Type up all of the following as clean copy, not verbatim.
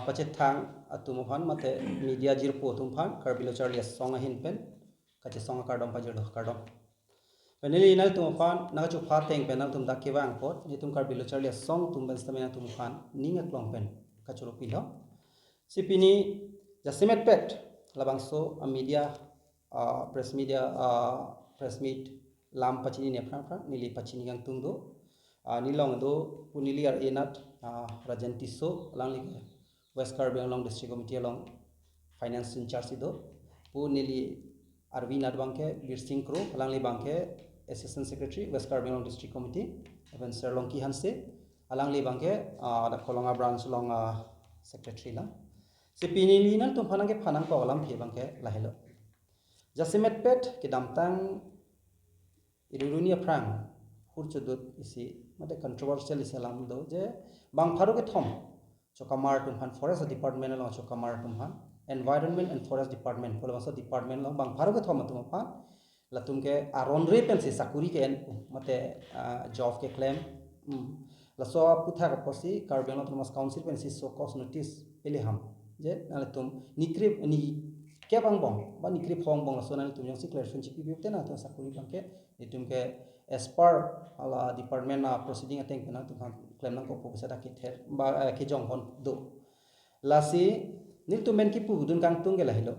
pachet thang atumuphan mate media jir po tumuphan karbilo charlie song ahin pen kache song kardom pajero kardom peneli inal tumuphan nagachu phateng penal tum dakewang pot nitum karbilo charlie song tumben stamina tumuphan ninga klong pen kachuro pilo sipini jasimet pet labangso a media press meet lam pachini ne phran phran nili pachini gang tungdo nilong do punili ar enat rajanti so langli west karbi along district committee along finance in charge do punili arvin adbangke birsing kro langli bangke assistant secretary west karbi along district committee even sir longki hanse alangli bangke da kolonga branch long secretary la sepinili nan tum phanang ke phanang ko alam phe bangke lahelo jasimet pet ke damtang irurunia prang hurchudut isi mate controversial isalam do je bang pharu ke thom chokamar tumhan forest department along chokamar tumhan environment and forest department polawasa department long bang pharu ke thom tumha latum ke aronre pen se sakuri ke mate job ke claim la so putha ka posi carbon autonomous council pen si so cause notice peliham je nale tum nikrip ni ke bang bong ba nikrip phong bong la so nale tum jong si clarification chipi bipte na to sakuri bang ke nitum ke as per ala department proceeding ateng pena tum claim nang ko pisa da ke ther ba ke jong hon do lasi nil tum men ki pu dun kang tung ge la hilo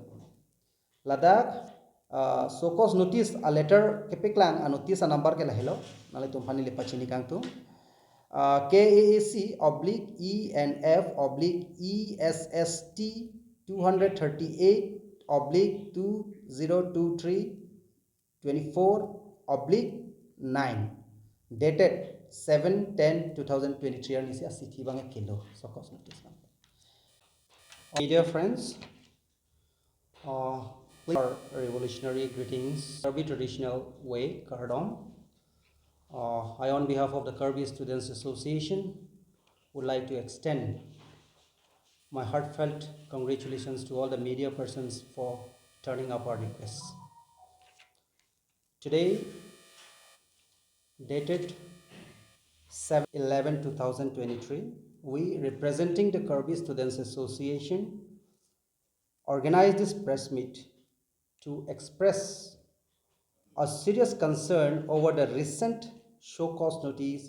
ladak so cause notice a letter ke peklang a notice a number ke la hilo nale tum phani le pachini kang tung KAC/ENF/ESST 238/2023/24/9 dated 7/10/2023 and is a city bang kilo so cause notice dear friends our revolutionary greetings Kirby traditional way kardom I on behalf of the Kirby Students Association would like to extend my heartfelt congratulations to all the media persons for turning up our requests. Today, dated 7/11/2023, we representing the Kirby Students Association organized this press meet to express a serious concern over the recent show cause notice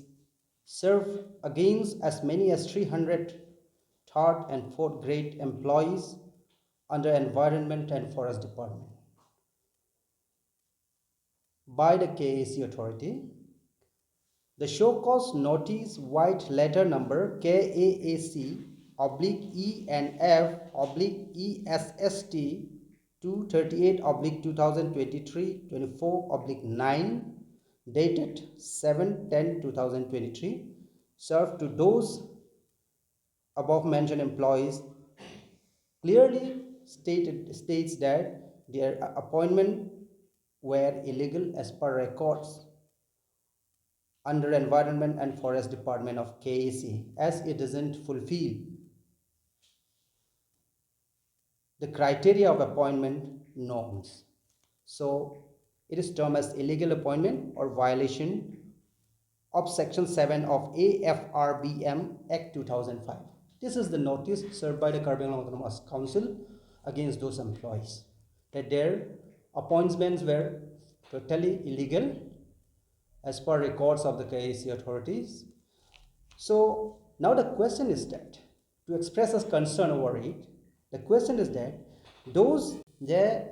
served against as many as 300 third and fourth grade employees under Environment and Forest Department by the KSA authority. The show cause notice white letter number KAAC/ENF/ESST 238/2023/24/9 dated 7/10/2023 served to those above mentioned employees clearly states that their appointment were illegal as per records under Environment and Forest Department of KSA as it doesn't fulfill the criteria of appointment norms. So it is termed as illegal appointment or violation of Section 7 of AFRBM Act 2005. This is the notice served by the Kirby Autonomous Council against those employees that their appointments were totally illegal as per records of the KSA authorities. So now the question is that, to express us concern over it, the question is that those je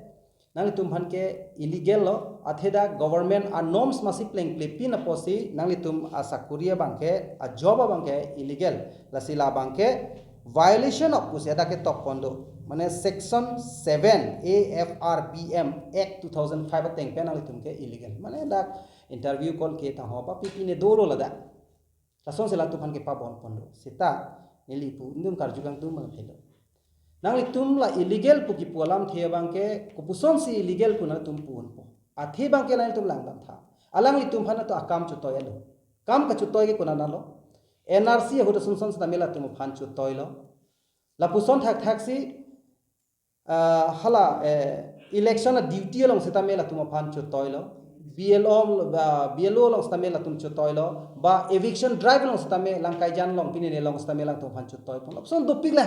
nang tumhan ke illegal lo atheda government a norms masi playing play pin aposi nang tum asakuria bangke a job bangke illegal la sila bangke violation of kuseda ke top kondo mane section 7 AFRBM Act 2005 teng penal tum ke illegal mane da interview call ke ta ho pa pipi ne dolo lada lason sela tumhan ke pa bon pondo sita nilipu ndum karjugang tum mang thelo nang tum la illegal pu ki pualam the bangke kupuson si illegal puna tum pun po athi bangke lain tum lang bang tha alang tum phana to akam chu toyalo kam ka chu toy ke kuna nalo NRC ho to sunson sa mela tum phan chu toylo la puson thak thak si hala election duty along sita mela tum phan chu toylo BLO long stame la tum chotoi lo ba eviction drive long stame lang kaijan long pinine long stame lang tum phan chotoi pon option do pigla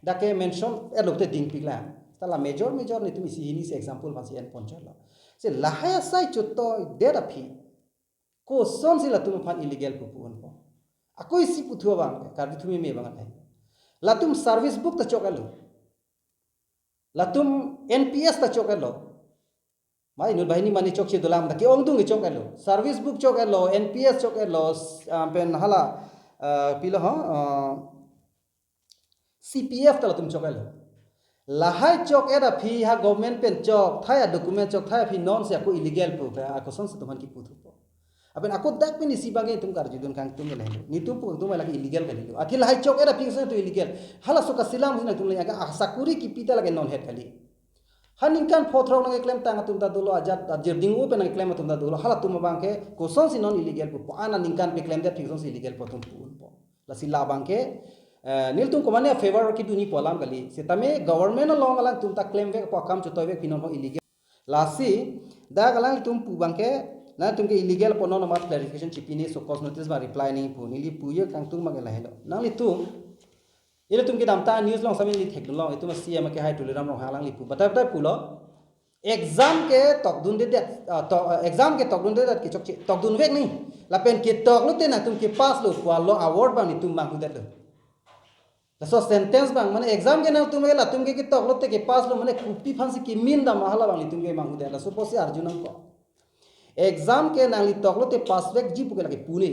dake mention elokte ding pigla tala major ni tum isi ini se example ban si en ponchor lo se lahaya sai chotoi der aphi ko son si la tum phan illegal pu pon po ako isi puthua bang kar bi thumi me bang ai la tum service book ta chokalo la tum NPS ta chokalo mai nur bahini mani chok che dolam da ke ong dung chok elo service book chok elo NPS chok elo pen hala pilo ha CPF ta tum chok elo lahai chok era phi ha government pen chok thaya document chok thaya phi non se ko illegal pu ka ko son se tuman ki puthu po aben ako dak pen isi bangai tum kar jidun kang tum le ni tum pu tum lagi illegal ka lido akhil lahai chok era phi se to illegal hala so ka silam hina tum le aga sakuri ki pita lage non het kali Haningkan potro nang claim tang atum ta dulu ajat ajir dingu pe nang claim atum ta dulu hala tum bangke koson si non illegal pu ana ningkan pe claim that thing si illegal potum pu po la sila bangke nil tum komane favor ki duni polam kali setame government long alang tum ta claim ve po kam chotoi ve pinon ho illegal la si da galang tum pu bangke na tum ke illegal pono no mat clarification chipini so cause notice ba reply ni pu nili pu ye kang tum magela helo nang li tum ile tum ki damta news long samin li thek long itu masi ama ke hai tuliram long halang lipu batai batai pulo exam ke tok dun de to exam ke tok dun de ki chok tok dun vek ni la pen ki tok lu te na tum ki pass lo kwa lo award bang ni tum bang hu det la so sentence bang mane exam ke na tum la tum ke ki tok lu te ki pass lo mane kupi phansi ki min da mahala bang ni tum ke bang hu det la so posi arjunam ko exam ke na li tok lu te pass vek ji pu ke la ke pune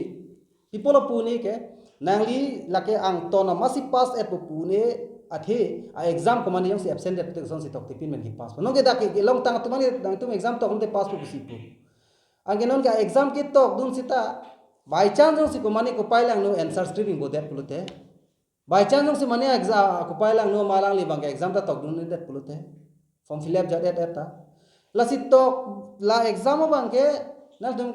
people of pune ke nangli lake ang tona masi pass at pune athe a exam komani yang si absent at te son si tok tipin men ki pass no ke da ke long tang tumani dang tum exam tok te pass pu si pu ange non ka exam ki tok dun sita by chance jong si komani ko pailang no answer scripting bo that pulute by chance jong si mane exam ko pailang no malang li bang exam ta tok dun that pulute form fill up jadet eta la si tok la exam bang ke na dum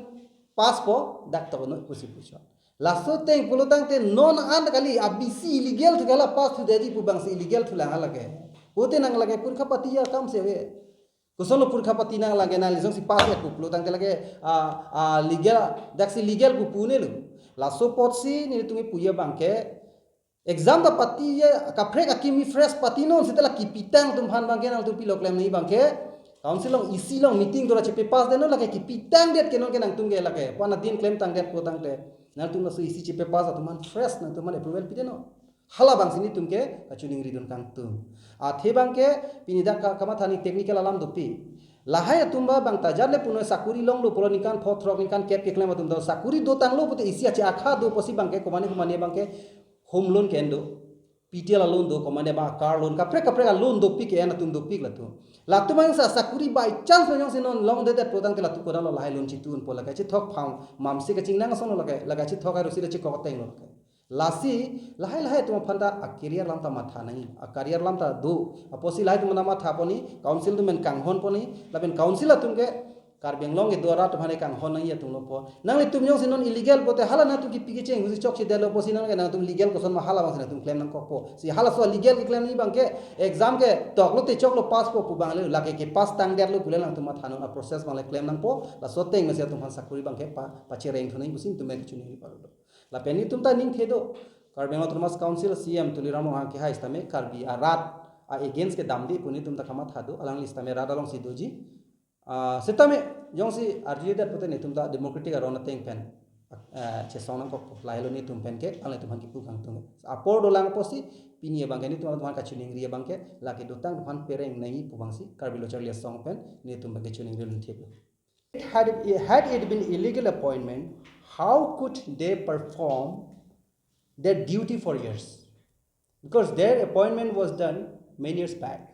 pass po dak tok no pusi pucho lasso teng pulutang te non an kali abisi illegal tu kala pass tu dedi pu bang si illegal tu lang lage hote nang lage purkha patiya kam se we kusolo purkha pati nang lage na lisong si pass et pu pulutang te lage legal dak si legal pu pune lu lasso pot si ni tumi puya bang ke exam da pati ye ka frek akimi fresh pati non sitala ki pitang tum phan bang ke nang tu pilok lem nei bang ke council long isi long meeting dora chepe pass de no lage ki pitang det ke non ke nang tum ge lage pana din claim tang det putang te nang tum so isi chepe pass atuman fresh nang tuman approval pide no hala bang sini tum ke kachuning ridon kang tum a the bang ke pinida ka kama thani technical alam dopi lahai tumba bang tajarle puno sakuri long lo polo nikan photrok nikan kep ke claim atum do sakuri do tang lo pute isi ache akha do posi bang ke komani bang ke home loan kendo PTL loan do komane ba car loan ka pre loan do pik ena tum do pik la tu la tu bang sa sakuri by chance no se non long de that podang ke la tu ko lo lahai loan chi tun pola ka chi thok phang mam se ka ching nang son laga chi thok ro si chi ko teng lo ka lasi lahai tu phanda a career lam ta matha nai a career lam ta do a posi lahai tu nama tha poni council tu men kang hon poni laben council tum ke kar benglong ke dora tu bhane kang hon nai ya tum lo po nang le tum yong se non illegal pote hala na tu ki pige cheng husi chok chi de lo posi nang ke na tum legal ko son ma hala bang se tum claim nang ko po si hala so legal ke claim ni bang ke exam ke tok lo te chok lo pass po pu bang le la ke pass tang der lo pule lang tum ma thano na process bang le claim nang po la so teng me se tum han sakuri bang ke pa che reng thunai busin tum me chu ni pa lo la peni tum ta ning the do kar bengal autonomous council CM tuliram ha ke ha istame kar bi a rat a against ke dam di puni tum ta kama thado alang listame rat along si doji setame jong si arji dat pote ne tum da democratic arona teng pen che sonang ko lailo ni tum pen ke ale tum han ki pu kang tum apor do lang posi pini bang ke ni tum han ka chuning ri bang ke la ke do tang han pereng nei pu bang si karbilo charlia song pen ni tum ba ke chuning ri thebe had it been illegal appointment how could they perform their duty for years because their appointment was done many years back.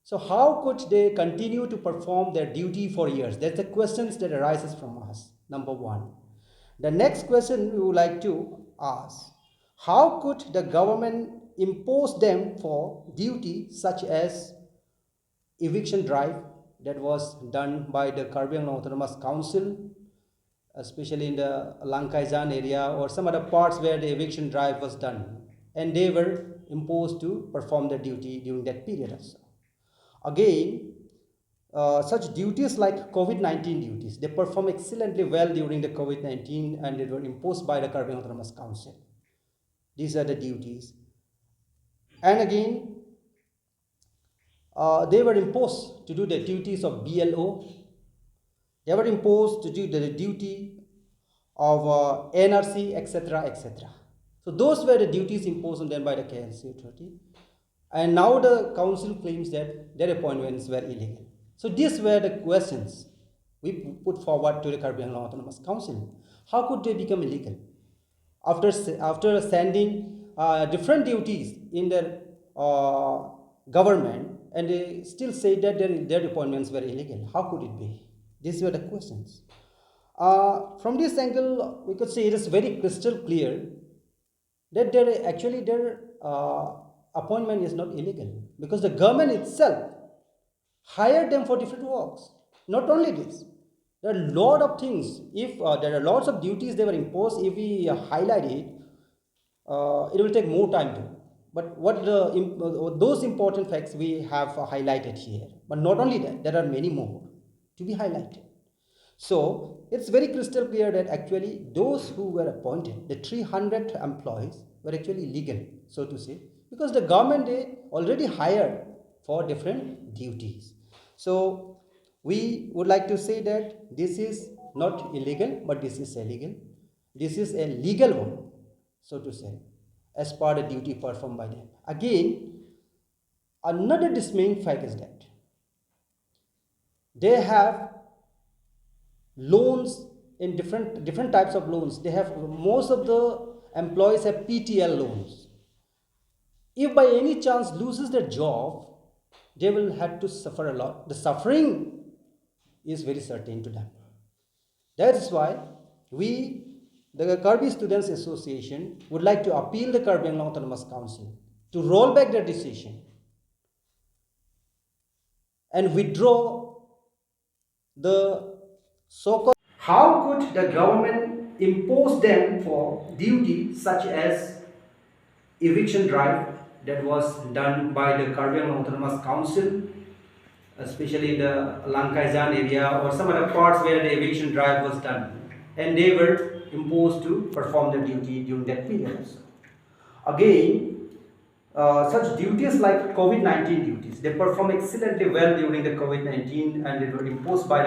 So how could they continue to perform their duty for years? That's the questions that arises from us. Number one. The next question we would like to ask, how could the government impose them for duty such as eviction drive that was done by the Karbi Anglong Autonomous Council, especially in the Langkaizan area or some other parts where the eviction drive was done, and they were imposed to perform their duty during that period also. Again, such duties like COVID-19 duties, they perform excellently well during the COVID-19 and they were imposed by the Caribbean Autonomous Council. These are the duties. And again, they were imposed to do the duties of BLO. They were imposed to do the duty of NRC, etc., etc. So those were the duties imposed on them by the KSA authority. And now the council claims that their appointments were illegal. So these were the questions we put forward to the Caribbean Autonomous Council. How could they become illegal? After sending different duties in their government, and they still say that their appointments were illegal. How could it be? These were the questions. From this angle, we could say it is very crystal clear that their appointment is not illegal, because the government itself hired them for different works. Not only this, there are a lot of things. If there are lots of duties they were imposed, if we highlight it, it will take more time to. But those important facts we have highlighted here. But not only that, there are many more to be highlighted. So it's very crystal clear that actually those who were appointed, the 300 employees, were actually legal, so to say, because the government, they already hired for different duties. So we would like to say that this is not illegal, but this is illegal. This is a legal one, so to say, as per the duty performed by them. Again, another dismaying fact is that they have loans in different types of loans. They have, most of the employees have PTL loans. If by any chance loses their job, they will have to suffer a lot. The suffering is very certain to them. That is why we, the Caribbean Students Association, would like to appeal the Caribbean Autonomous Council to roll back their decision and withdraw the so-called. How could the government impose them for duty such as eviction drive that was done by the Caribbean Autonomous Council, especially in the Lankaizan area or some other parts where the eviction drive was done, and they were imposed to perform the duty during that period also. Again, such duties like COVID-19 duties, they perform excellently well during the COVID-19 and they were imposed by